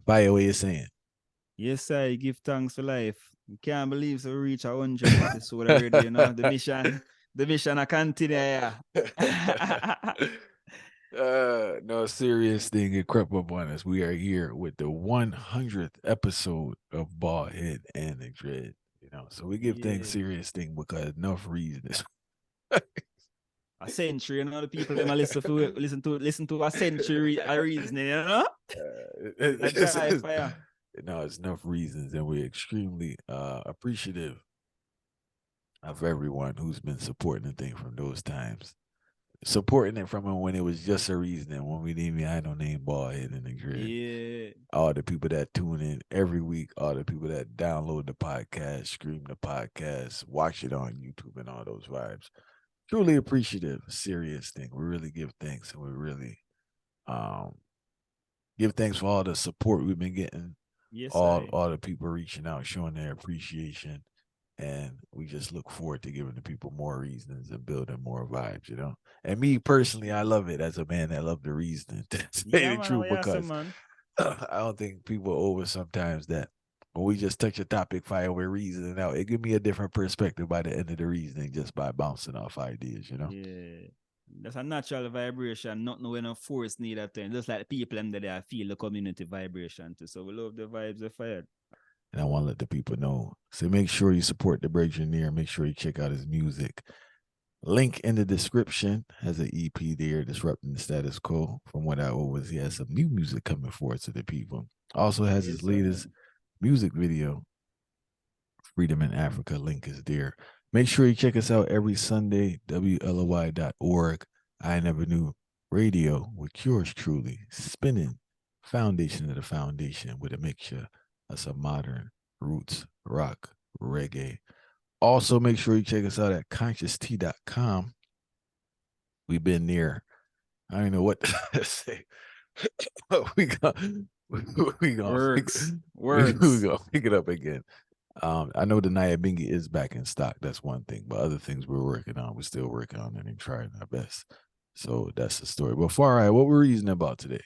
By what you're saying. Yes, I give thanks for life. Can't believe so we reach 100 episode already, you know. The mission I continue, yeah. No serious thing. It crept up on us. We are here with the 100th episode of Bald Head and the Dread. So we give things Yeah. serious thing because enough reasons. A century, you know, the people them a listen to a century a reasoning, you know? A drive fire. It's enough reasons, and we're extremely appreciative of everyone who's been supporting the thing from those times. Supporting it from when it was just a reason, when we didn't even have no name, Bald Head and the Dread. Yeah. All the people that tune in every week, all the people that download the podcast, stream the podcast, watch it on YouTube, and all those vibes. Truly appreciative, serious thing. We really give thanks, and we really um, give thanks for all the support we've been getting. Yes, All the people reaching out, showing their appreciation, and we just look forward to giving the people more reasons and building more vibes. And me personally, I love it as a man that love the reason to say Yeah, the man. Oh, truth yeah, so, because man. I don't think people over sometimes that when we just touch a topic, fire with reasoning out, it give me a different perspective by the end of the reasoning just by bouncing off ideas. Yeah. That's a natural vibration, not knowing no force need at time. Just like the people them that they feel the community vibration too. So we love the vibes of fire. And I want to let the people know. So make sure you support the Engineer. Make sure you check out his music. Link in the description has an EP there, Disrupting the Status Quo. From what I was, he has some new music coming forward to the people. Also has his Yes, latest music video, Freedom in Africa. Link is there. Make sure you check us out every Sunday, WLOY.org. I Never Knew Radio with yours truly, spinning foundation of the foundation with a mixture of some modern roots, rock, reggae. Also, make sure you check us out at conscious.com. We've been there. I don't know what to say. we got we gonna works. we Works. gonna pick it up again. I know the Nyahbinghi is back in stock. That's one thing, but other things we're working on, we're still working on it and trying our best. So that's the story. But far right, what we're reasoning about today?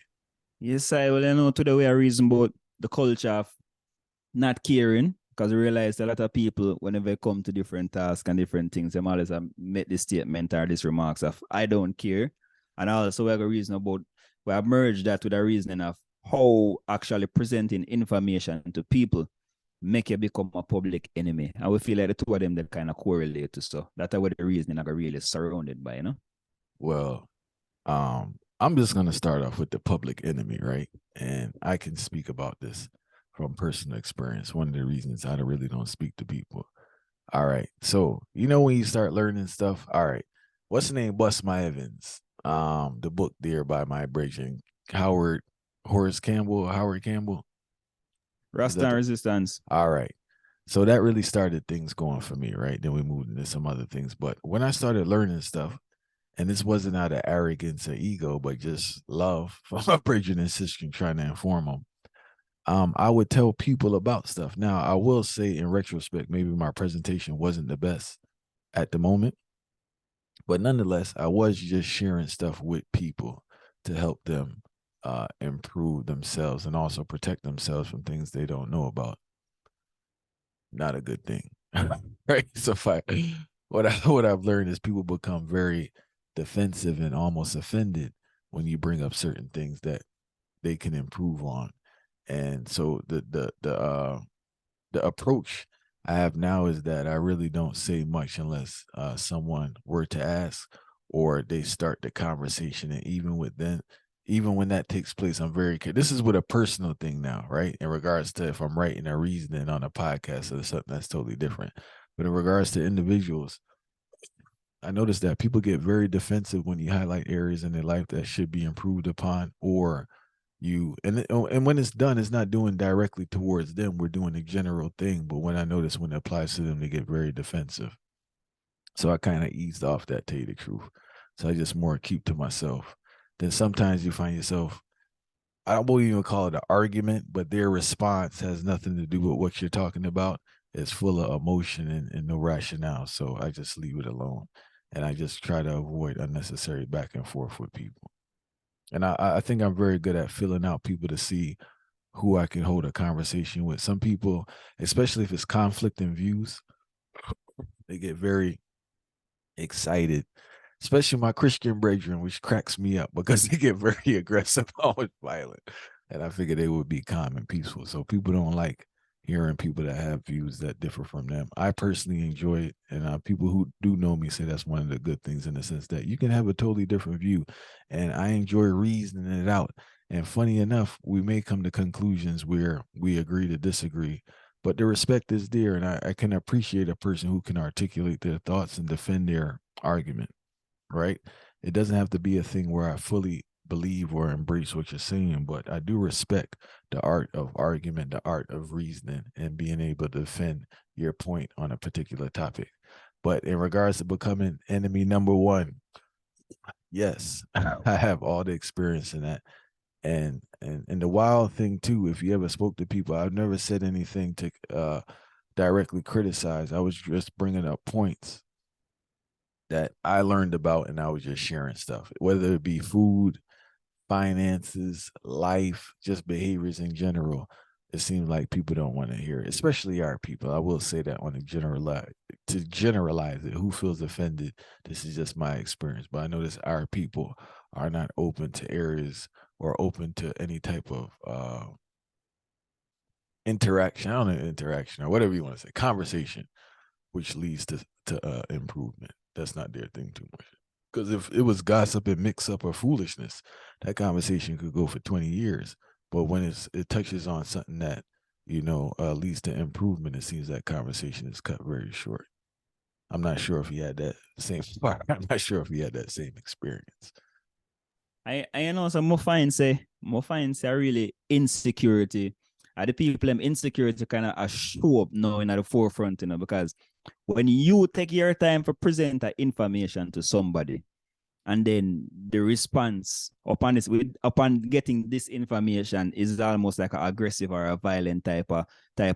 Yes, I well, today we are reason about the culture of not caring because we realize a lot of people, whenever they come to different tasks and different things, they always make this statement or this remarks of I don't care. And also we have a reason about we have merged that with a reasoning of how actually presenting information to people make you become a public enemy. And we feel like the two of them that kind of correlate to stuff. That's what the reasoning are really surrounded by. Well, I'm just gonna start off with the public enemy, right? And I can speak about this from personal experience. One of the reasons I really don't speak to people. All right. So, when you start learning stuff, all right. What's the name? Bust My Evans. The book there by my brethren, Howard Campbell. Rasta and Resistance. All right. So that really started things going for me, right? Then we moved into some other things. But when I started learning stuff, and this wasn't out of arrogance or ego, but just love for my brethren and sister trying to inform them. I would tell people about stuff. Now, I will say in retrospect, maybe my presentation wasn't the best at the moment, but nonetheless, I was just sharing stuff with people to help them improve themselves and also protect themselves from things they don't know about. Not a good thing, right? So what I've learned is people become very defensive and almost offended when you bring up certain things that they can improve on. And so the approach I have now is that I really don't say much unless someone were to ask or they start the conversation. And even when that takes place, I'm very this is with a personal thing now, right? In regards to if I'm writing or reasoning on a podcast, so it's something that's totally different. But in regards to individuals, I noticed that people get very defensive when you highlight areas in their life that should be improved upon, or and when it's done, it's not doing directly towards them. We're doing a general thing, but when I notice when it applies to them, they get very defensive. So I kind of eased off that, tell you the truth. So I just more keep to myself. Then sometimes you find yourself, I won't even call it an argument, but their response has nothing to do with what you're talking about. It's full of emotion and no rationale. So I just leave it alone. And I just try to avoid unnecessary back and forth with people. And I think I'm very good at filling out people to see who I can hold a conversation with. Some people, especially if it's conflicting views, they get very excited, especially my Christian brethren, which cracks me up because they get very aggressive, almost violent. And I figure they would be calm and peaceful. So people don't like hearing people that have views that differ from them. I personally enjoy it. And people who do know me say that's one of the good things in the sense that you can have a totally different view. And I enjoy reasoning it out. And funny enough, we may come to conclusions where we agree to disagree, but the respect is there. And I can appreciate a person who can articulate their thoughts and defend their argument, right? It doesn't have to be a thing where I fully believe or embrace what you're saying, but I do respect the art of argument, the art of reasoning, and being able to defend your point on a particular topic. But in regards to becoming enemy number one, yes, I have all the experience in that. And the wild thing too, if you ever spoke to people, I've never said anything to directly criticize. I was just bringing up points that I learned about, and I was just sharing stuff, whether it be food, finances, life, just behaviors in general. It seems like people don't want to hear it, especially our people. I will say that on a generalize it. Who feels offended? This is just my experience, but I notice our people are not open to areas or open to any type of interaction. I don't know, interaction or whatever you want to say, conversation, which leads to improvement. That's not their thing too much. Because if it was gossip and mix up or foolishness, that conversation could go for 20 years. But when it touches on something that, leads to improvement, it seems that conversation is cut very short. I'm not sure if he had that same I'm not sure if he had that same experience. I know some more find say really insecurity. The people them insecurity kind of show up now in the forefront, because when you take your time for present information to somebody, and then the response upon getting this information is almost like an aggressive or a violent type of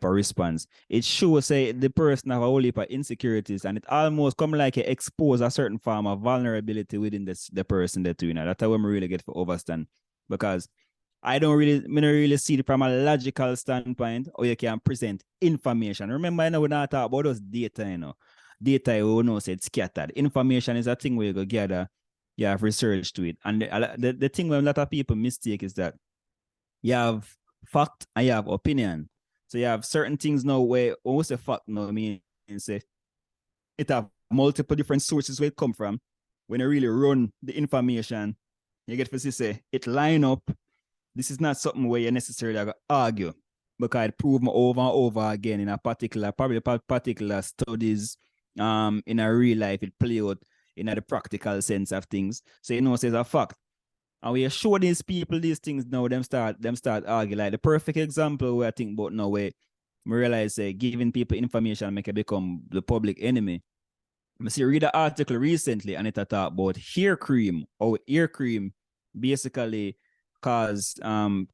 response. It shows say the person have a whole heap of insecurities, and it almost come like it expose a certain form of vulnerability within the person that you know. That's how we really get for overstand, because I don't really see it from a logical standpoint or you can present information. Remember, we're not talking about those data, Data, we know say it's scattered. Information is a thing where you go gather, you have research to it. And the thing where a lot of people mistake is that you have fact and you have opinion. So you have certain things now where almost a fact now mean say it have multiple different sources where it come from. When you really run the information, you get to say it line up. This is not something where you necessarily argue, because it proved over and over again in a particular studies, in a real life, it play out in the practical sense of things. So it's a fact. And we show these people these things now, them start arguing. Like the perfect example where I think about now where we realize giving people information make it become the public enemy. I see read an article recently and it talk about hair cream or ear cream basically cause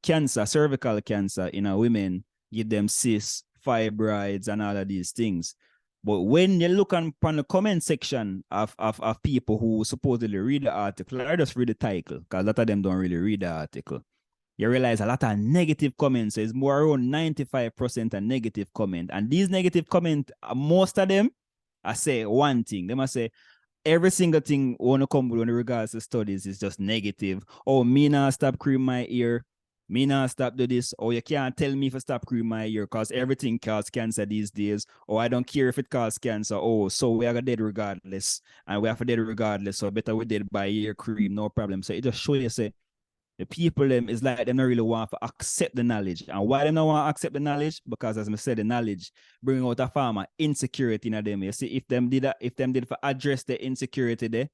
cancer, cervical cancer in a women, give them cysts, fibroids, and all of these things. But when you look on the comment section of people who supposedly read the article, or just read the title, because a lot of them don't really read the article, you realize a lot of negative comments. So it's more around 95% a negative comment. And these negative comments, most of them, I say one thing. They must say, every single thing want to come with when regards to studies is just negative. Oh, me not stop cream my ear. Me not stop do this. Or you can't tell me if I stop cream my ear because everything causes cancer these days. Or I don't care if it causes cancer. Oh, so we are dead regardless. And we have to dead regardless. So better we dead by ear cream, no problem. So it just show you say the people them is like they don't really want to accept the knowledge. And why they don't want to accept the knowledge? Because as I said, the knowledge bring out a form of insecurity in them. You see, if them did for address the insecurity there,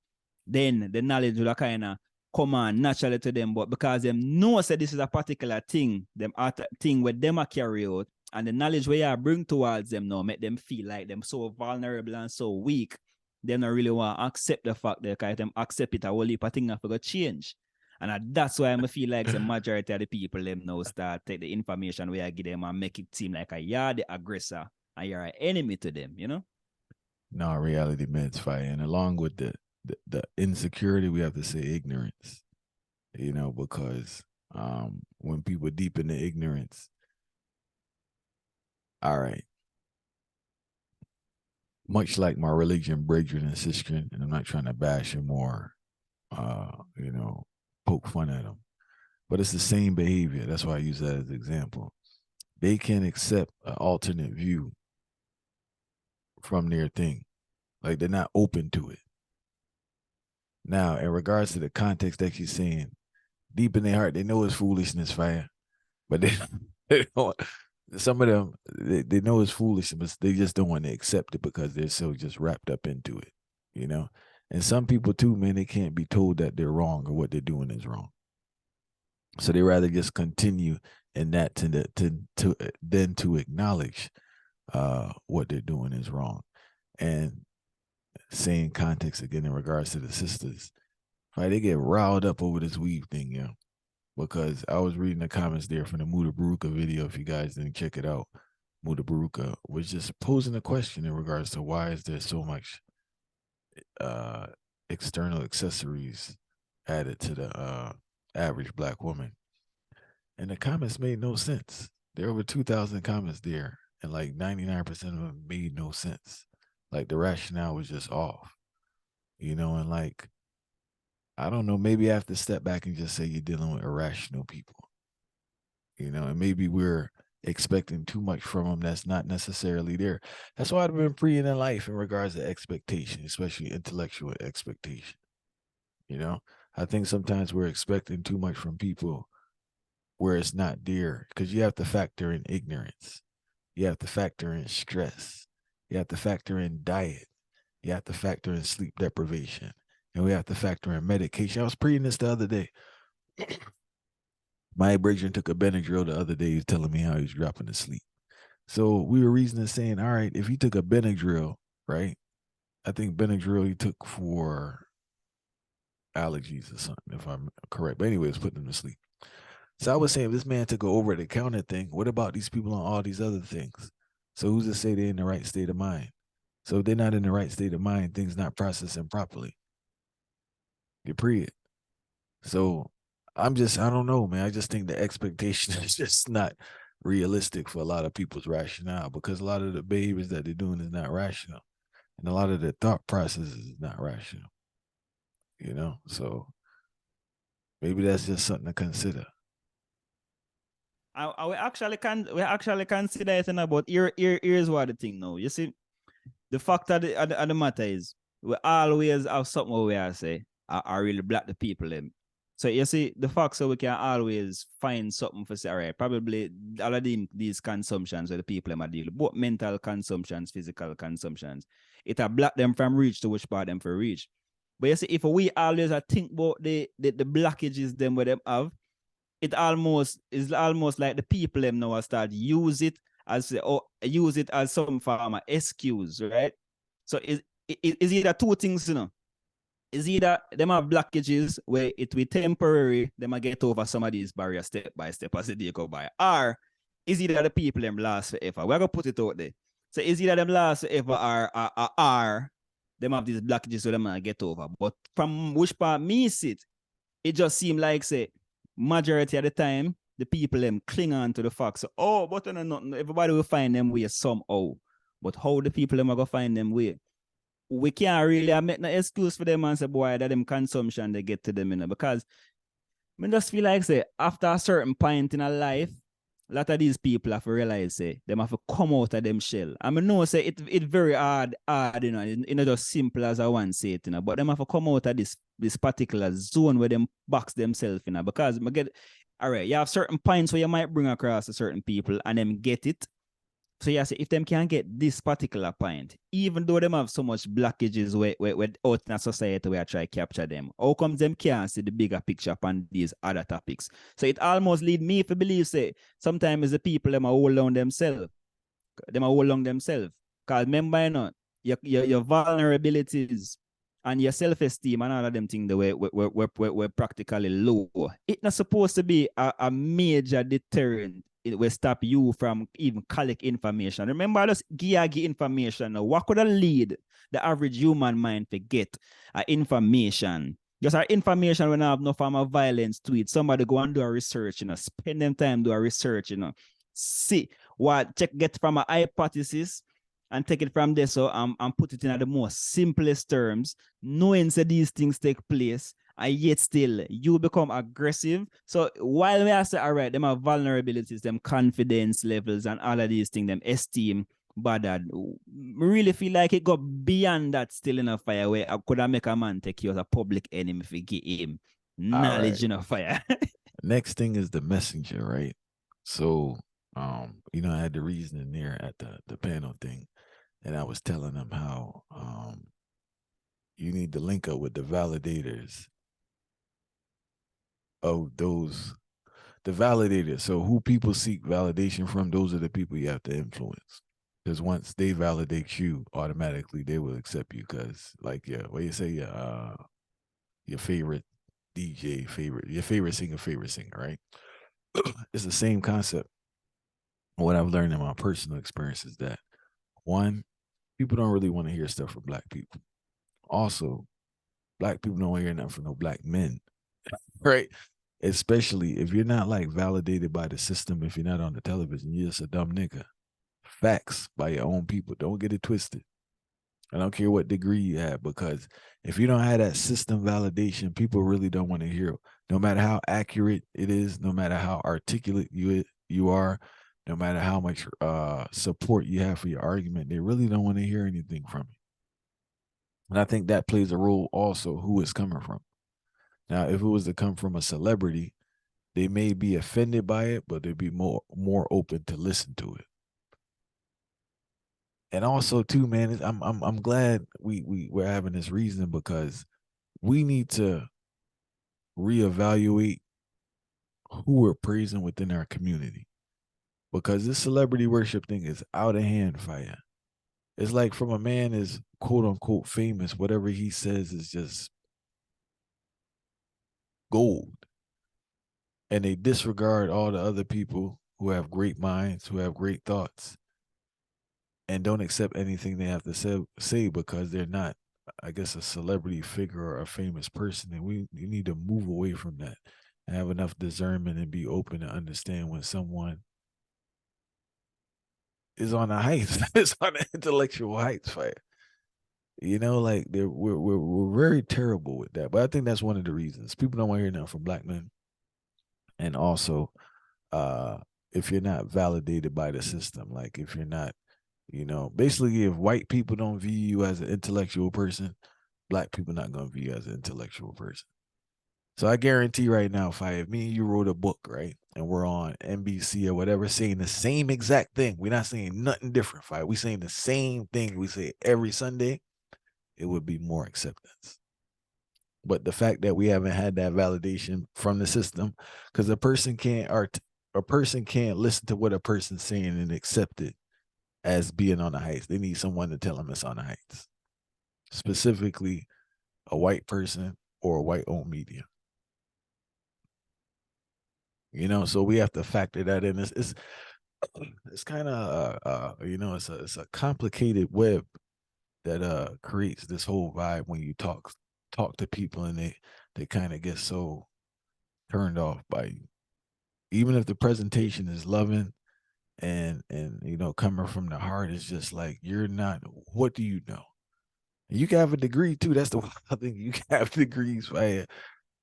then the knowledge will kind of come on naturally to them. But because them know that this is a particular thing, them thing where them are carry out, and the knowledge where you bring towards them now make them feel like them so vulnerable and so weak, they don't really want to accept the fact that if them accept it, a whole heap of things have to change. And that's why I feel like the majority of the people them now start take the information where I give them and make it seem like you're the aggressor and you're an enemy to them, No, reality meds fire. And along with the insecurity, we have to say ignorance, because when people deep in the ignorance. All right. Much like my religion, brethren and sistren, and I'm not trying to bash them or, you know, poke fun at them, but it's the same behavior. That's why I use that as an example. They can accept an alternate view from their thing, like they're not open to it. Now, in regards to the context that you're saying, deep in their heart, they know it's foolishness, fire, but they, they don't. Some of them, they know it's foolish, but they just don't want to accept it because they're so just wrapped up into it, you know. And some people too, man, they can't be told that they're wrong or what they're doing is wrong, so they rather just continue in that to than to acknowledge what they're doing is wrong. And same context again in regards to the sisters, right? They get riled up over this weave thing, yeah. Because I was reading the comments there from the Muda Baruka video. If you guys didn't check it out, Muda Baruka was just posing a question in regards to why is there so much uh, external accessories added to the average black woman. And the comments made no sense. There were over 2,000 comments there, and like 99% of them made no sense. Like the rationale was just off, you know, and like, I don't know, maybe I have to step back and just say you're dealing with irrational people, you know, and maybe we're expecting too much from them that's not necessarily there. That's why I've been preying in life in regards to expectation, especially intellectual expectation. You know, I think sometimes we're expecting too much from people where it's not there because you have to factor in ignorance. You have to factor in stress. You have to factor in diet. You have to factor in sleep deprivation. And we have to factor in medication. I was preying this the other day. My brethren took a Benadryl the other day. He was telling me how he was dropping asleep. So we were reasoning saying, all right, if he took a Benadryl, right? I think Benadryl he took for allergies or something, if I'm correct. But anyways, putting him to sleep. So I was saying, if this man took an over the counter thing, what about these people on all these other things? So who's to say they're in the right state of mind? So if they're not in the right state of mind, things not processing properly. You pre it. So I don't know, man. I just think the expectation is just not realistic for a lot of people's rationale because a lot of the behaviors that they're doing is not rational. And a lot of their thought process is not rational, you know? So maybe that's just something to consider. We actually consider it in about here's what the thing now. You see, the fact of the matter is we always have something we are say I really black the people them. So you see, the fact so we can always find something for say, all right, probably all of these consumptions where the people them are dealing, both mental consumptions, physical consumptions, it a block them from reach to which part them for reach. But you see, if we always think about the blockages them where them have, it almost is almost like the people them now start use it as some form of excuse, right? So is either two things, you know. Is either them have blockages where it will temporary, them a get over some of these barriers step by step as the day go by, or is either the people them last forever. We're gonna put it out there. So is either them last forever or them have these blockages so them gonna get over. But from which part me sit, it just seems like say majority of the time the people them cling on to the fact. So but nothing, everybody will find them way somehow. But how the people them are gonna find them way? We can't really make no excuse for them and say, boy, that them consumption they get to them, you know, because I just feel like say after a certain point in a life, a lot of these people have to realize say them have to come out of them shell. I mean, no, say it very hard, you know, it's not just simple as I want to say it, you know, but them have to come out of this particular zone where them box themselves, you know, because I get all right, you have certain points where you might bring across to certain people and them get it. So yeah, so if them can get this particular point, even though them have so much blockages where out in a society where I try to capture them, how comes them can't see the bigger picture upon these other topics? So it almost lead me to believe, say, sometimes the people them are hold on themselves. Them are hold on themselves. Because remember, you know, your vulnerabilities and your self-esteem and all of them things the way we're practically low. It's not supposed to be a major deterrent. It will stop you from even collect information. Remember, just give information. Now, what could lead the average human mind to get information Just our information when I have no form of violence to it. Somebody go and do a research, spend them time do a research, see what check get from a hypothesis and take it from there. So and put it in the most simplest terms, knowing that these things take place, and yet still you become aggressive. So while we are say, all right, them have vulnerabilities, them confidence levels, and all of these things, them esteem, but I really feel like it got beyond that still in a fire where I could have make a man take you as a public enemy if you give him All right. knowledge in a fire. Next thing is the messenger, right? So, I had the reasoning there at the panel thing, and I was telling them how you need to link up with the validators of the validators. So who people seek validation from, those are the people you have to influence. Because once they validate you, automatically they will accept you. Because like what you say, your favorite DJ, your favorite singer, right? It's the same concept. What I've learned in my personal experience is that one, people don't really want to hear stuff from black people. Also, black people don't want to hear nothing from no black men, right? Especially if you're not like validated by the system, if you're not on the television, you're just a dumb nigga. Facts by your own people. Don't get it twisted. I don't care what degree you have, because if you don't have that system validation, people really don't want to hear. No matter how accurate it is, no matter how articulate you are, no matter how much support you have for your argument, they really don't want to hear anything from you. And I think that plays a role also who it's coming from. Now, if it was to come from a celebrity, they may be offended by it, but they'd be more open to listen to it. And also, too, man, I'm glad we're having this reason, because we need to reevaluate who we're praising within our community, because this celebrity worship thing is out of hand, fire. It's like from a man is quote unquote famous, whatever he says is just gold. And they disregard all the other people who have great minds, who have great thoughts, and don't accept anything they have to say because they're not, I guess, a celebrity figure or a famous person. And we need to move away from that and have enough discernment and be open to understand when someone is on the heights, it's on the intellectual heights, fire. Like we're very terrible with that. But I think that's one of the reasons people don't want to hear nothing from black men. And also, uh, if you're not validated by the system, like if you're not, basically, if white people don't view you as an intellectual person, black people not gonna view you as an intellectual person. So I guarantee right now, if me and you wrote a book, right, and we're on NBC or whatever, saying the same exact thing, we're not saying nothing different. We saying the same thing we say every Sunday, it would be more acceptance. But the fact that we haven't had that validation from the system, because a person can't listen to what a person's saying and accept it as being on the heights. They need someone to tell them it's on the heights, specifically a white person or a white-owned media. So we have to factor that in. It's kind of it's a complicated web that creates this whole vibe when you talk to people, and they kind of get so turned off by you, even if the presentation is loving and coming from the heart. Is just like, you're not, what do you know? You can have a degree too. That's the wild thing. You can have degrees, right?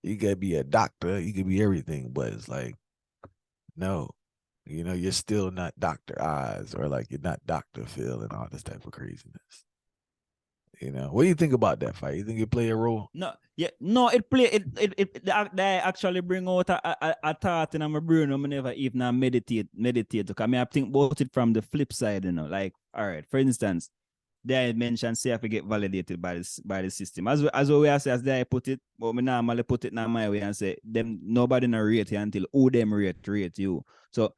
You can be a doctor, you can be everything, but it's like, no, you're still not Dr. Oz, or like you're not Dr. Phil and all this type of craziness. What do you think about that fight? You think it play a role? No, yeah, no, it play they actually bring out a thought in my brain. I never even meditate. Because I think about it from the flip side, like, all right, for instance, they mentioned say I get validated by the system. As we say, as they put it, but me normally put it in my way and say them nobody not rate you until who them rate you. So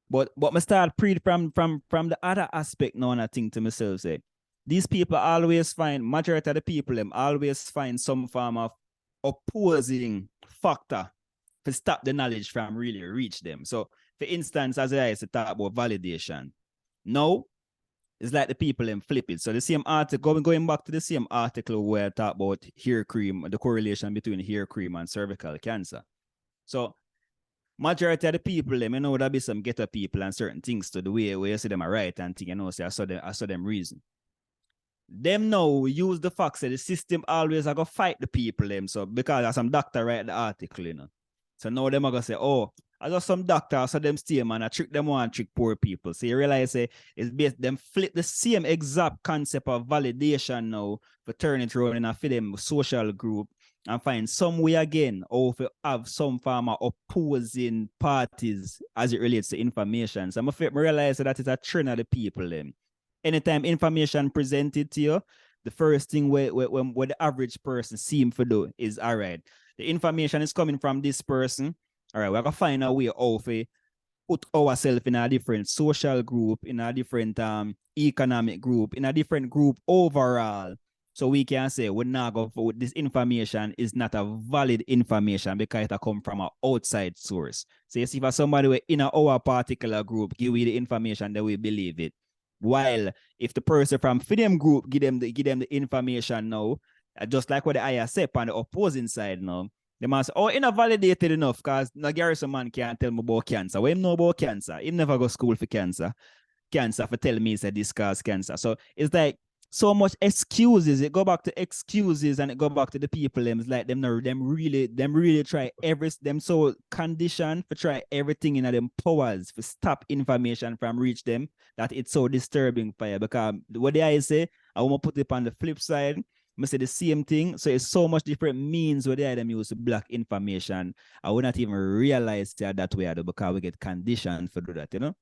but me start pre from the other aspect now, and I think to myself, say, these people always find, majority of the people them always find some form of opposing factor to stop the knowledge from really reach them. So for instance, as I used to talk about validation. Now, it's like the people them flip it. So the same article, going back to the same article where I talk about hair cream, the correlation between hair cream and cervical cancer. So majority of the people, them, you know, there be some ghetto people and certain things to the way where you see them are right and thing, you know, say I saw them reason. Them now use the fact that the system always are gonna fight the people them. So because there's some doctor write the article, you know. So now them are gonna say, oh, I just some doctor, so them stay man, I trick them one, trick poor people. So you realize it's based them flip the same exact concept of validation now for turn it around in a for them social group and find some way again or if you have some form of opposing parties as it relates to information. So I realize that it's a trend of the people them. Anytime information presented to you, the first thing where the average person seem to do is, all right, the information is coming from this person. All right, we're going to find a way how to put ourselves in a different social group, in a different economic group, in a different group overall. So we can say we're not going for this information is not a valid information because it come from an outside source. So you see, for somebody in our particular group, give we the information that we believe it. While if the person from freedom group give them the information now, just like what the IR said on the opposing side now, they must oh, it's not validated enough because no Garrison man can't tell me about cancer. What him know about cancer? He never go school for cancer. Cancer for tell me that this cause cancer. So it's like so much excuses. It go back to excuses and it go back to the people. It's like them really try them so conditioned for try everything in them powers for stop information from reach them that it's so disturbing for you. Because what I say, I want to put it on the flip side. I say the same thing. So it's so much different means where they them use to block information. I would not even realize that way because we get conditioned for do that, you know?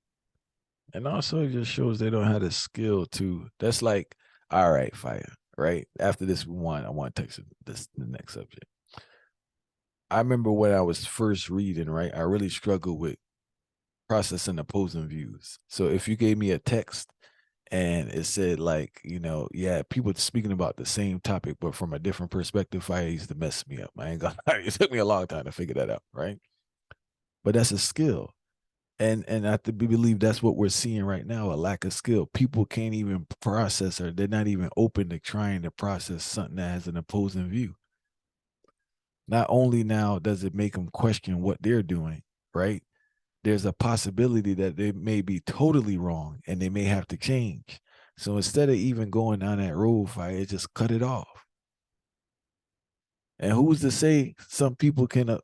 And also it just shows they don't have the skill to. That's like, all right, fire, right? After this one, I want to take the next subject. I remember when I was first reading, right? I really struggled with processing opposing views. So if you gave me a text and it said like, you know, yeah, people speaking about the same topic, but from a different perspective, fire used to mess me up. I ain't gonna lie. It took me a long time to figure that out, right? But that's a skill. And I believe that's what we're seeing right now, a lack of skill. People can't even process or they're not even open to trying to process something that has an opposing view. Not only now does it make them question what they're doing, right? There's a possibility that they may be totally wrong and they may have to change. So instead of even going down that road, fire, just cut it off. And who's to say some people can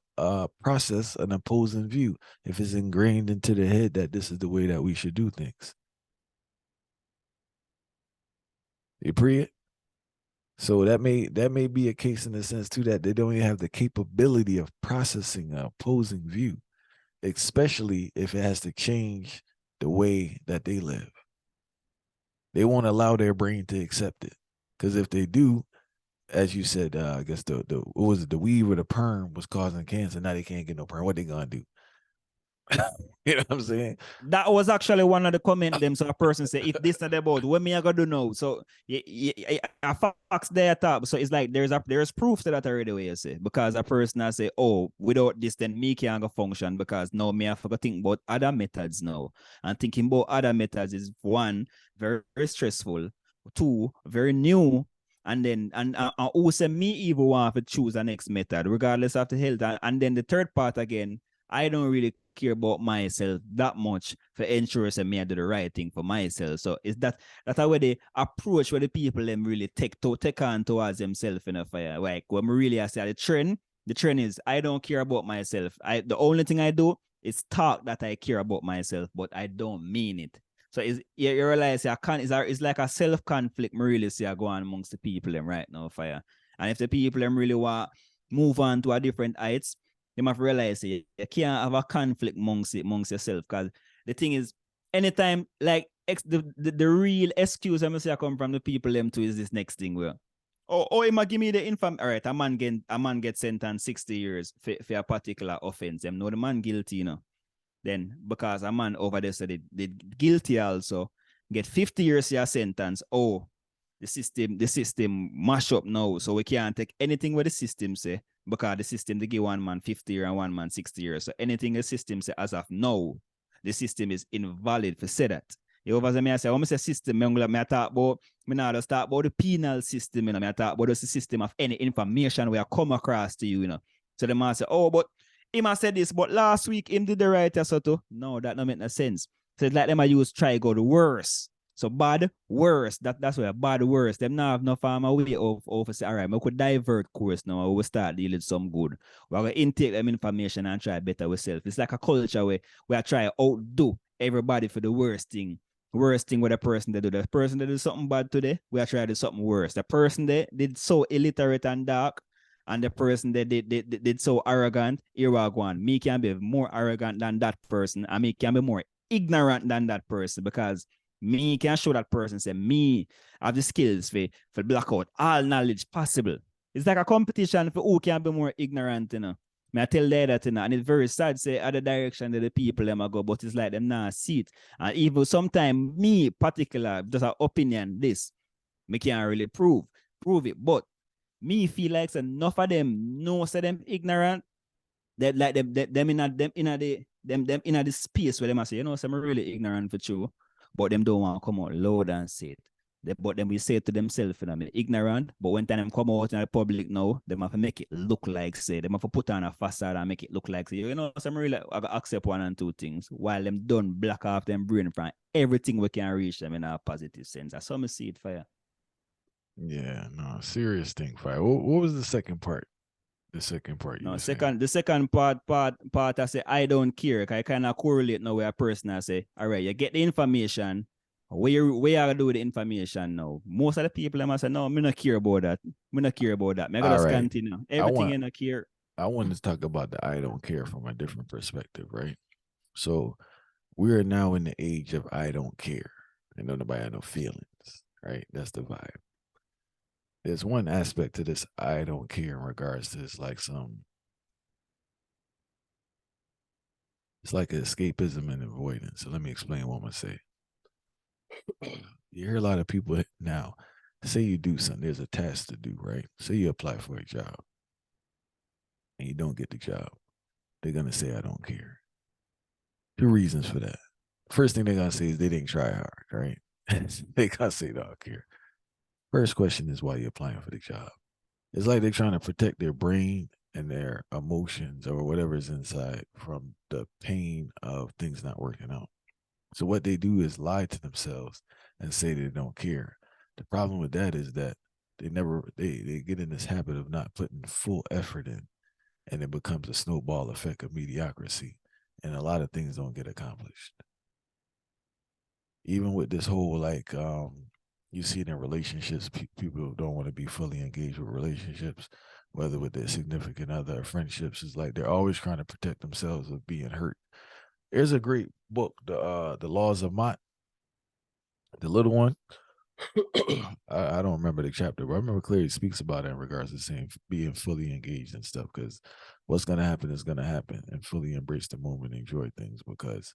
process an opposing view if it's ingrained into their head that this is the way that we should do things? You agree it? So that may be a case in the sense too that they don't even have the capability of processing an opposing view, especially if it has to change the way that they live. They won't allow their brain to accept it. Because if they do, as you said, I guess the what was it, the weave or the perm was causing cancer. Now they can't get no perm. What they gonna do? You know what I'm saying? That was actually one of the comment them. So a person say, if this not about what me I gotta do now. So a facts there top. So it's like there's proof to that already way you say. Because a person I say, oh, without this, then me can't go function because now me I forgot think about other methods now. And thinking about other methods is one, very, very stressful, two, very new. And then also me even want to choose the next method, regardless of the health. And then the third part again, I don't really care about myself that much for ensure that me I do the right thing for myself. So is that's how the approach where the people them really take on towards themselves in a fire. Like when we really I say the trend is I don't care about myself. The only thing I do is talk that I care about myself, but I don't mean it. So you realize it's like a self-conflict me really see go on amongst the people them right now, fire. And if the people them really want move on to a different heights, you must realize you can't have a conflict amongst yourself. Because the thing is, anytime like the real excuse I say I come from the people them too is this next thing where it might give me the info. All right, a man get sentenced 60 years for a particular offense. Them know the man guilty, you know. Then because a man over there said they guilty also get 50 years your sentence. Oh, the system mash up now, so we can't take anything what the system say because the system they give one man 50 years and one man 60 years. So anything the system say as of now, the system is invalid for say that. You over me, I say, when I say system, I talk about, me now just talk about the penal system, you know, I talk about the system of any information we come across to you, you know. So the man say, oh, but him I said this, but last week him did the right so too. No, that don't make no sense. So it's like them I use try go the worst. So bad, worse. That's where bad, worse. Them now have no farm way of say, all right, we could divert course now. We start dealing some good. We're going to intake them information and try better ourselves. It's like a culture where we are trying to outdo everybody for the worst thing. Worst thing with the person that do. The person that did something bad today, we are trying to do something worse. The person that did so illiterate and dark, and the person that did so arrogant, here we go on. Me can be more arrogant than that person, and me can be more ignorant than that person because me can show that person, say, me have the skills for block out all knowledge possible. It's like a competition for who can be more ignorant, you know. I tell them that, you know, and it's very sad, say, other direction that the people them go, but it's like them not see it. And even sometimes me particular, just an opinion, this, me can't really prove it. But me feel like enough of them know say them ignorant, that like them in the space where them I say, you know, some really ignorant for true, but them don't want to come out loud and say it. But then we say it to themselves, you know, I'm ignorant, but when time them come out in the public now, them have to make it look like, say, them have to put on a facade and make it look like, say, you know, some really I accept one and two things, while them done block off them brain from everything we can reach them in a positive sense. That's how I see it for you. Yeah, no, serious thing, Fire. What was the second part? The second part you No, were saying. the second part I say I don't care. I kind of correlate now with a person. I say, all right, you get the information. Where you do with the information now? Most of the people I say, no, me not care about that. Me not care about that. Me gotta All just right. continue. I Everything want in a care. I wanted to talk about the I don't care from a different perspective, right? So we are now in the age of I don't care. And nobody have no feelings, right? That's the vibe. There's one aspect to this I don't care in regards to it's like it's like escapism and avoidance. So let me explain what I'm gonna say. You hear a lot of people now say you do something, there's a task to do, right? Say you apply for a job and you don't get the job. They're gonna say I don't care. Two reasons for that. First thing they're gonna say is they didn't try hard, right? They gonna say they don't care. First question is why you're applying for the job. It's like they're trying to protect their brain and their emotions or whatever's inside from the pain of things not working out. So what they do is lie to themselves and say they don't care. The problem with that is that they get in this habit of not putting full effort in, and it becomes a snowball effect of mediocrity, and a lot of things don't get accomplished. Even with this whole like you see it in relationships, people don't want to be fully engaged with relationships, whether with their significant other or friendships. Is like they're always trying to protect themselves of being hurt. There's a great book, the Laws of Mott, the little one. I don't remember the chapter, but I remember clearly it speaks about it in regards to saying being fully engaged and stuff. Because what's gonna happen is gonna happen, and fully embrace the moment, enjoy things. Because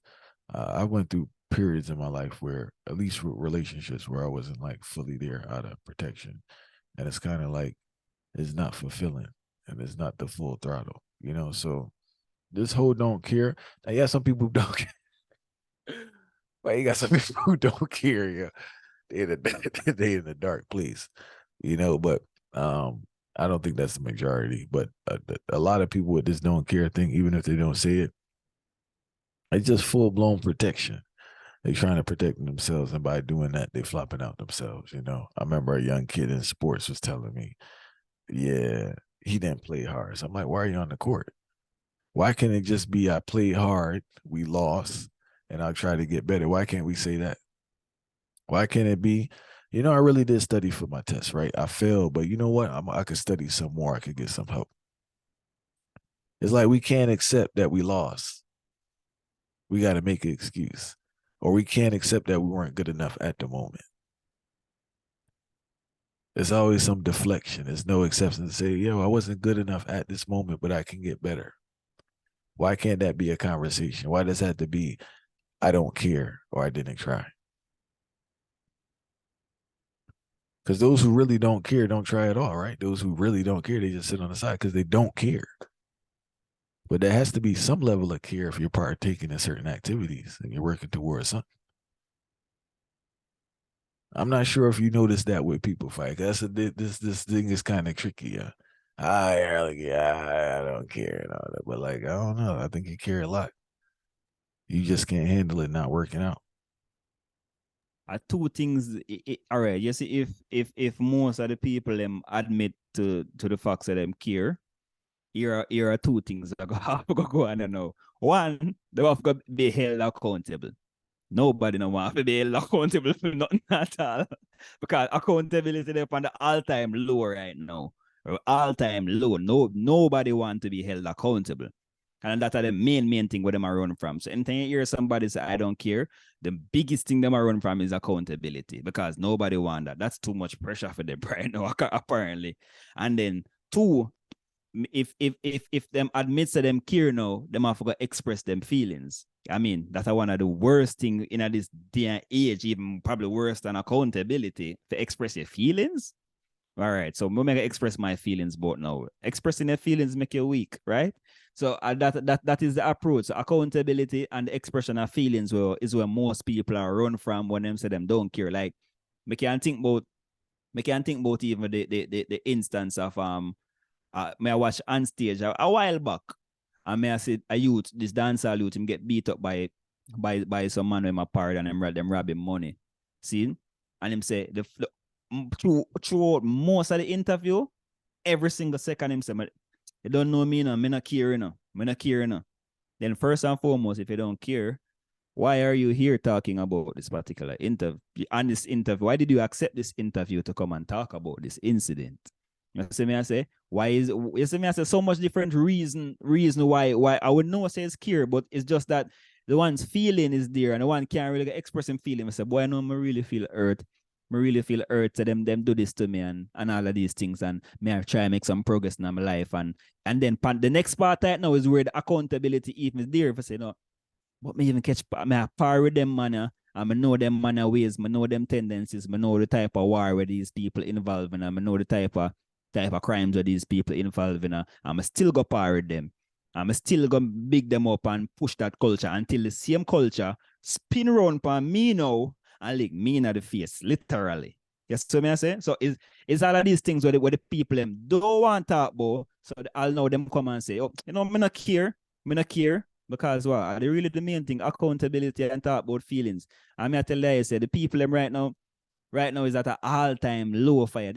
I went through periods in my life where, at least with relationships, where I wasn't like fully there out of protection, and it's kind of like it's not fulfilling, and it's not the full throttle, you know. So this whole don't care. Now, yeah, some people don't care. But you got some people who don't care. Yeah, they in the dark place, you know. But I don't think that's the majority. But a lot of people with this don't care thing, even if they don't say it, it's just full blown protection. They're trying to protect themselves, and by doing that, they flopping out themselves. You know, I remember a young kid in sports was telling me, "Yeah, he didn't play hard." So I'm like, "Why are you on the court? Why can't it just be I played hard, we lost, and I'll try to get better? Why can't we say that? Why can't it be? You know, I really did study for my test, right? I failed, but you know what? I could study some more. I could get some help. It's like we can't accept that we lost. We got to make an excuse, or we can't accept that we weren't good enough at the moment. There's always some deflection. There's no acceptance to say, yo, I wasn't good enough at this moment, but I can get better. Why can't that be a conversation? Why does that have to be, I don't care or I didn't try? Because those who really don't care don't try at all, right? Those who really don't care, they just sit on the side because they don't care. But there has to be some level of care if you're partaking in certain activities and you're working towards something. I'm not sure if you noticed that with people fight. This thing is kind of tricky. Yeah, I don't care and all that, but like I don't know. I think you care a lot. You just can't handle it not working out. Two things. All right, you see, if most of the people them admit to the facts that them care, here are two things that have to go on now. One, they have to be held accountable. Nobody no want to be held accountable for nothing at all. Because accountability is on the all-time low right now. All-time low. Nobody want to be held accountable. And that's the main thing where them are run from. So anytime you hear somebody say, I don't care, the biggest thing them are run from is accountability because nobody want that. That's too much pressure for them right now, apparently. And then two, if them admits to them care now, them have to express them feelings. I mean, that's one of the worst thing in this day and age, even probably worse than accountability, to express your feelings. All right, so I'm gonna express my feelings, but now expressing your feelings make you weak, right? So that is the approach. So accountability and the expression of feelings is where most people are run from when them say them don't care. Like, me can think about even the instance of may I watch on stage a while back, and may I see a youth, this dancer youth, him get beat up by some man with my party and them rob him money. See? And him say throughout most of the interview, every single second him say, you don't know me, no, me not care, no. Me not care, no. Then first and foremost, if you don't care, why are you here talking about this particular interview? On this interview, why did you accept this interview to come and talk about this incident? You see me I say, why is you see me I say so much different reason why I would know say it's care, but it's just that the one's feeling is there and the one can't really express him feeling. I say, boy, I know I really feel hurt. I really feel hurt to them do this to me and all of these things, and may I try and make some progress in my life. And then the next part right now is where the accountability even is there. If I say no, but me even catch me I par with them manner. And I know them manner ways, I know them tendencies, I know the type of war where these people involved in, and I know the type of crimes where these people involved in, and I'm still go par with them. I'm still gonna big them up and push that culture until the same culture spin around for me now and lick me in the face, literally. Yes, so me I say. So it's all of these things where the people them don't want to talk about. So I'll know them come and say, oh, me not care. Me not care. Because what? They really the main thing, accountability and talk about feelings. I mean, I tell you, I say the people them right now is at an all-time low fire.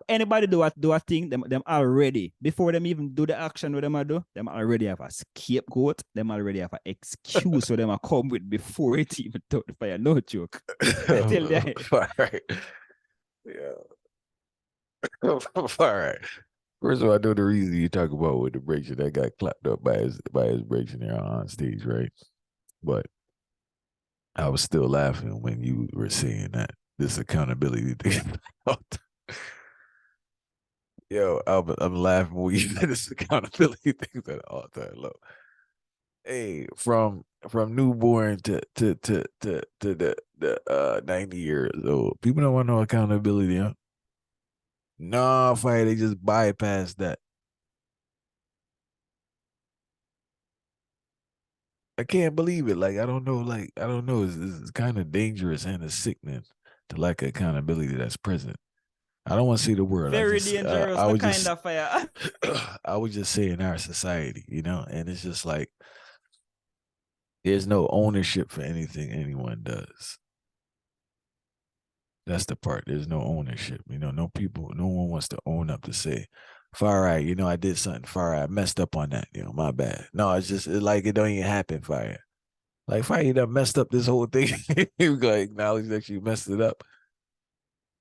Anybody do a thing, them already, before them even do the action what them I do, them already have a scapegoat, them already have an excuse for them I come with before it even touch the fire. No joke. I tell you. All right. Yeah. All right. First of all, I know the reason you talk about with the breaks that got clapped up by his breaks in there on stage, right? But I was still laughing when you were saying that this accountability thing. Yo, I'm laughing when you said this accountability thing at all time low. Hey, from newborn to the 90 years old, people don't want no accountability, huh? No, fire, they just bypass that. I can't believe it. Like, I don't know. Like, I don't know. It's kind of dangerous and a sickening to lack accountability that's present. I don't want to see the world. Very dangerous, I the was kind just, of fire. I was just saying our society, and it's just like there's no ownership for anything anyone does. That's the part. There's no ownership. No people, no one wants to own up to say, far right, I did something, far right, I messed up on that, my bad. No, it's like it don't even happen, fire. Like, fire, you done messed up this whole thing. You gotta acknowledge that you messed it up.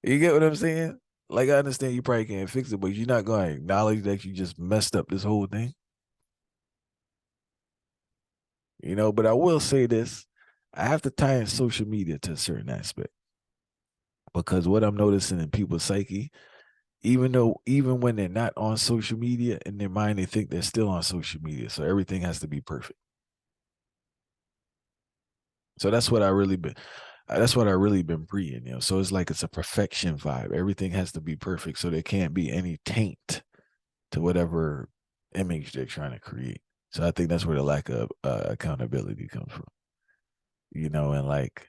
You get what I'm saying? Like, I understand you probably can't fix it, but you're not gonna acknowledge that you just messed up this whole thing. But I will say this. I have to tie in social media to a certain aspect because what I'm noticing in people's psyche, even when they're not on social media, in their mind they think they're still on social media, so everything has to be perfect. So that's what I really been preaching. So it's like it's a perfection vibe. Everything has to be perfect, so there can't be any taint to whatever image they're trying to create. So I think that's where the lack of accountability comes from. And like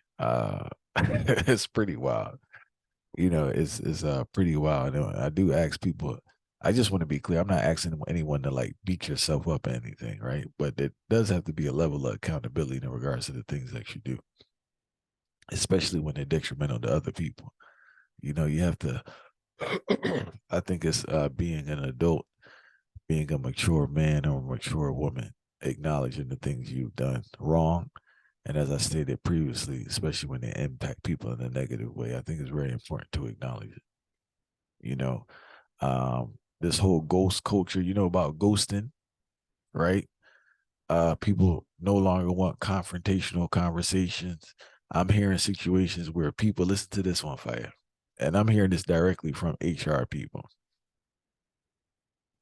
it's pretty wild. is pretty wild. I do ask people. I just want to be clear. I'm not asking anyone to like beat yourself up or anything, right? But it does have to be a level of accountability in regards to the things that you do, especially when they're detrimental to other people. You have to. I think it's being an adult, being a mature man or a mature woman, acknowledging the things you've done wrong. And as I stated previously, especially when they impact people in a negative way, I think it's very important to acknowledge it. You know, this whole ghost culture, about ghosting, right? People no longer want confrontational conversations. I'm hearing situations where people listen to this one fire, and I'm hearing this directly from HR people.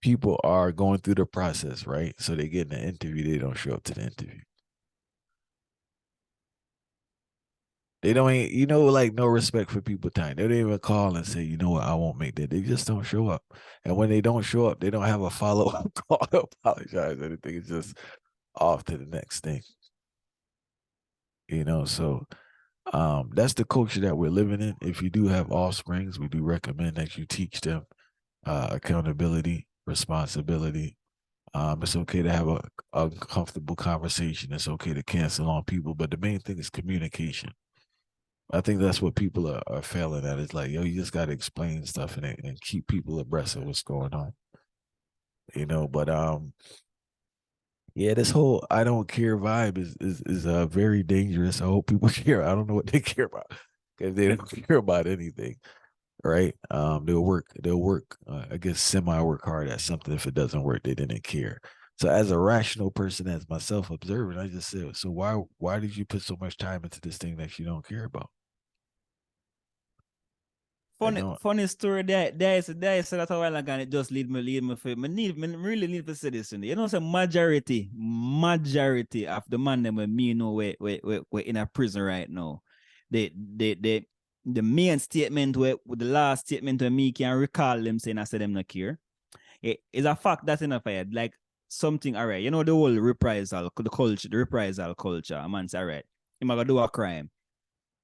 People are going through the process, right? So they get in an interview, they don't show up to the interview. They don't, like no respect for people time. They don't even call and say, you know what, I won't make that. They just don't show up. And when they don't show up, they don't have a follow up call to apologize or anything. It's just off to the next thing. So that's the culture that we're living in. If you do have offsprings, we do recommend that you teach them accountability, responsibility. It's okay to have a uncomfortable conversation. It's okay to cancel on people, but the main thing is communication. I think that's what people are failing at. It's like, yo, you just got to explain stuff and keep people abreast of what's going on. But yeah, this whole I don't care vibe is very dangerous. I hope people care. I don't know what they care about because they don't care about anything, right? They'll work I guess semi work hard at something. If it doesn't work, they didn't care. So as a rational person, as myself observing, I just said, so why did you put so much time into this thing that you don't care about? I don't. Funny story. There is that a while ago, and it just lead me for me really need to say this. So majority of the man them when me know we in a prison right now. The main statement where with the last statement where me can recall them saying I said them not care. It is a fact that's enough. Like something, all right. The whole reprisal, the culture, the reprisal culture. A man say, all right, him gonna do a crime.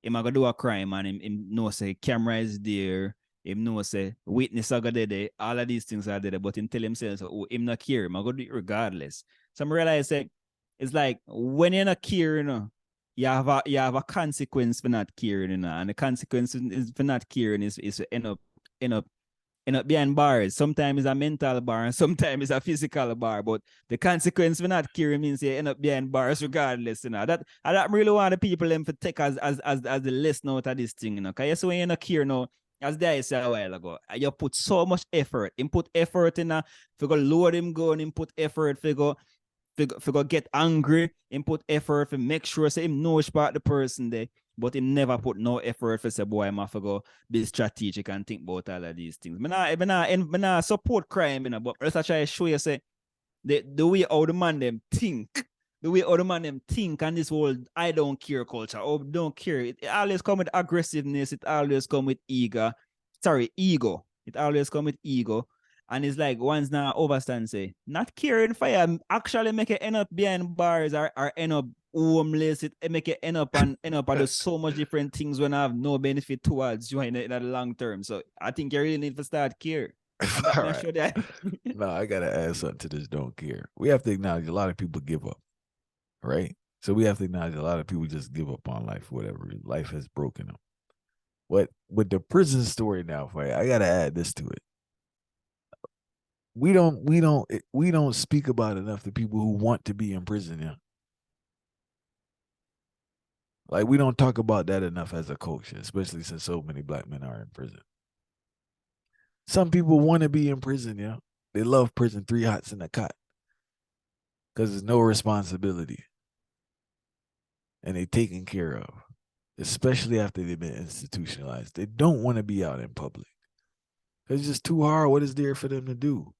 Him gonna do a crime and him know say camera is there. Him know say witness are there. All of these things are there, but him tell himself, so, oh, him not care. Him gonna do it regardless. So I realize say it's like when you're not care, you have a consequence for not caring, and the consequence is for not caring is to end up behind bars. Sometimes it's a mental bar and sometimes it's a physical bar. But the consequence for not caring means you end up behind bars regardless. That I don't really want the people them to take as the lesson out of this thing, Cause yes, when you're not care now, as I said a while ago, you put so much effort. Him put effort in for go load him go and him put effort for go get angry, him put effort for make sure say him know which part the person there, but him never put no effort for say boy I'm have to go be strategic and think about all of these things. I support crime, but let's try to show you say the way how the man them think. The way how the man them think and this whole I don't care culture. Oh, don't care. It always come with aggressiveness. It always come with ego. Sorry, ego. It always come with ego. And it's like once now overstand say, not caring for you actually make it end up behind bars or end up homeless. It make it end up and do so much different things when I have no benefit towards you in the long term. So I think you really need to start care. And that All may right. show that. No, I gotta add something to this. Don't care. We have to acknowledge a lot of people give up, right? So we have to acknowledge a lot of people just give up on life, whatever. Life has broken them. What with the prison story now, for you, I gotta add this to it. We don't speak about enough the people who want to be in prison. Yeah, like we don't talk about that enough as a culture, especially since so many black men are in prison. Some people want to be in prison. Yeah, they love prison. Three hots in a cot because there's no responsibility and they taken care of, especially after they've been institutionalized. They don't want to be out in public because it's just too hard. What is there for them to do?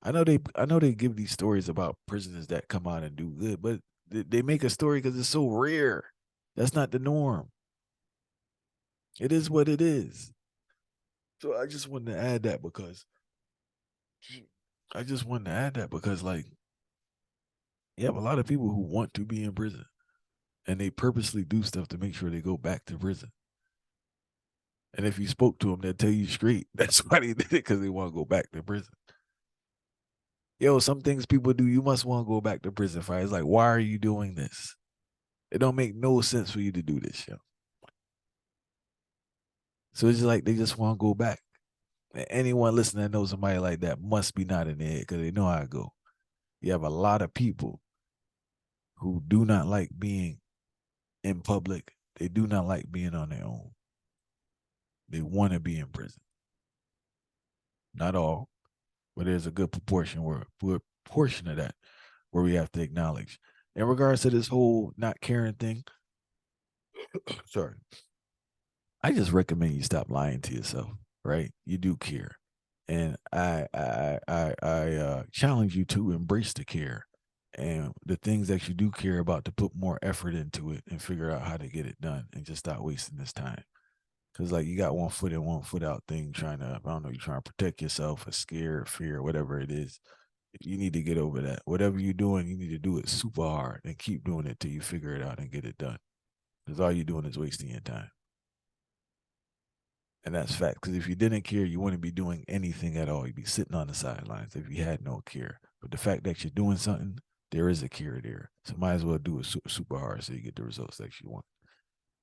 I know they give these stories about prisoners that come out and do good, but they make a story because it's so rare. That's not the norm. It is what it is. So I just wanted to add that because like you have a lot of people who want to be in prison and they purposely do stuff to make sure they go back to prison. And if you spoke to them, they'll tell you straight. That's why they did it, because they want to go back to prison. Yo, some things people do, you must want to go back to prison for. It's like, why are you doing this? It don't make no sense for you to do this, yo. So it's just like they just want to go back. Anyone listening that knows somebody like that must be not in their head, because they know how it go. You have a lot of people who do not like being in public. They do not like being on their own. They want to be in prison. Not all, but there's a good portion of that where we have to acknowledge. In regards to this whole not caring thing, sorry, I just recommend you stop lying to yourself. Right? You do care, and I challenge you to embrace the care and the things that you do care about, to put more effort into it and figure out how to get it done, and just stop wasting this time. Cause like you got one foot in, one foot out thing, trying to, I don't know, you're trying to protect yourself, a scare, fear, whatever it is. You need to get over that. Whatever you're doing, you need to do it super hard and keep doing it till you figure it out and get it done. Because all you're doing is wasting your time. And that's fact. Because if you didn't care, you wouldn't be doing anything at all. You'd be sitting on the sidelines if you had no care. But the fact that you're doing something, there is a care there. So might as well do it super hard so you get the results that you want.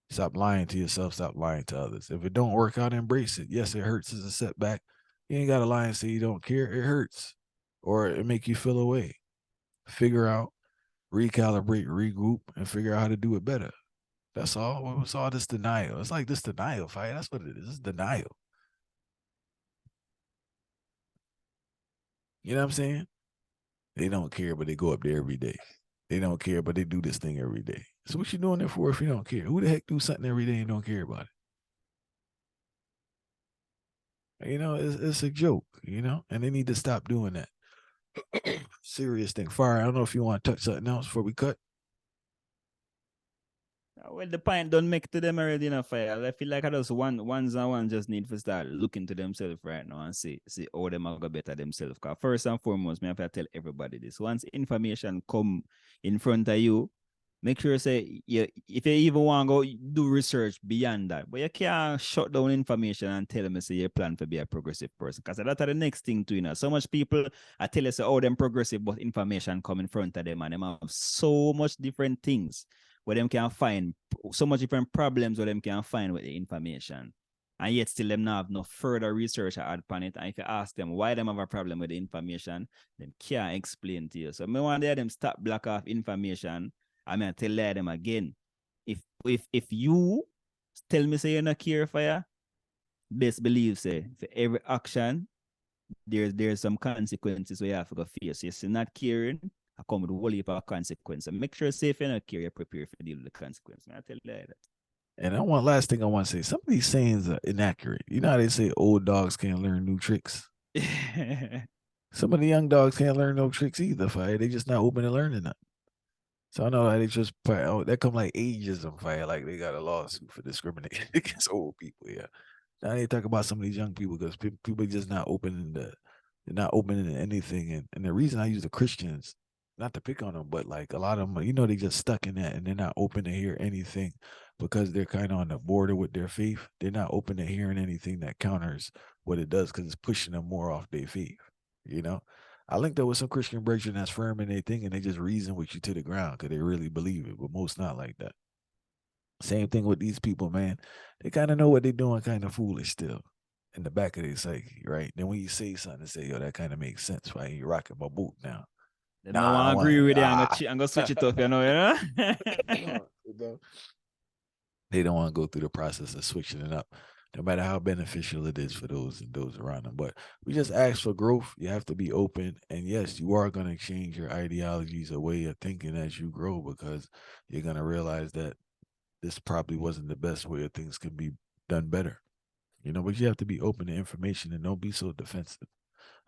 Stop lying to yourself. Stop lying to others. If it don't work out, embrace it. Yes, it hurts as a setback. You ain't got to lie and say you don't care. It hurts, or it make you feel away. Figure out, recalibrate, regroup, and figure out how to do it better. That's all. What's all this denial? It's like this denial fight. That's what it is. It's denial. You know what I'm saying? They don't care, but they go up there every day. They don't care, but they do this thing every day. So what you doing there for if you don't care? Who the heck do something every day and don't care about it? It's a joke, and they need to stop doing that. Serious thing. Fire, I don't know if you want to touch something else before we cut. Well, the point don't make to them already enough. I feel like I just ones and one just need to start looking to themselves right now and see how them are go better themselves. Because first and foremost, me have to tell everybody this. Once information come in front of you, make sure say if you even want to go do research beyond that, but you can't shut down information and tell them say you plan to be a progressive person. Because that's the next thing too, So much people I tell you say, oh, them progressive, but information come in front of them and them have so much different things where them can find so much different problems where them can find with the information. And yet still them not have no further research add upon it. And if you ask them why them have a problem with the information, them can't explain to you. So me want them stop block off information. I mean, I tell them again. If you tell me say you're not care for you, best believe say for every action, there's some consequences where you have to go face. If you're not caring, I come with a whole heap of consequences. Make sure safe and care you're prepared for deal with the consequences. I tell you that. And last thing I want to say, some of these sayings are inaccurate. You know how they say old dogs can't learn new tricks? Some of the young dogs can't learn no tricks either, fire. They just not open to learning that. So I know how they just that come like ageism, fire. Like they got a lawsuit for discriminating against old people. Yeah. Now they talk about some of these young people because people just not opening they're not opening to anything. And the reason I use the Christians, not to pick on them, but like a lot of them, they just stuck in that and they're not open to hear anything because they're kind of on the border with their faith. They're not open to hearing anything that counters what it does because it's pushing them more off their faith. You know, I linked up with some Christian brethren that's firm in their thing and they just reason with you to the ground because they really believe it, but most not like that. Same thing with these people, man. They kind of know what they're doing, kind of foolish still in the back of their psyche, right? Then when you say something, they say, yo, that kind of makes sense. Why you rocking my boot now? Them no Nah, I want don't to agree want with it. ah. I'm gonna switch it up, you know. They don't want to go through the process of switching it up, no matter how beneficial it is for those and those around them. But we just ask for growth. You have to be open. And yes, you are going to change your ideologies or way of thinking as you grow because you're going to realize that this probably wasn't the best way of things can be done better. But you have to be open to information and don't be so defensive.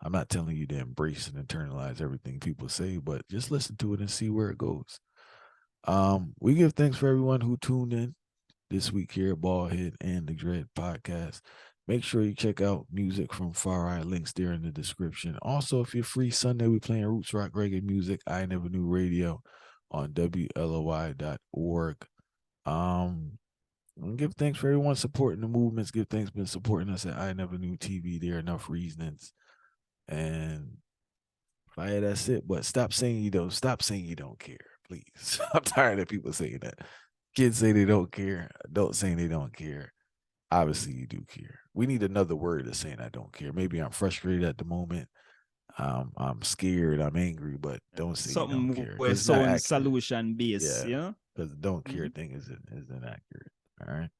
I'm not telling you to embrace and internalize everything people say, but just listen to it and see where it goes. We give thanks for everyone who tuned in this week here at Ballhead and the Dread Podcast. Make sure you check out music from Far Eye, links there in the description. Also, if you're free Sunday, we're playing Roots Rock Reggae music, I Never Knew Radio on WLOY.org. Um, And give thanks for everyone supporting the movements. Give thanks been supporting us at I Never Knew TV. There are enough reasons. And fire, that's it. But stop saying you don't. Stop saying you don't care, please. I'm tired of people saying that. Kids say they don't care. Adults saying they don't care. Obviously, you do care. We need another word of saying I don't care. Maybe I'm frustrated at the moment. I'm scared. I'm angry, but don't say you don't Something care where because it's not sound accurate. solution based, Yeah, you know? because the don't care Mhm. thing isn't accurate. All right.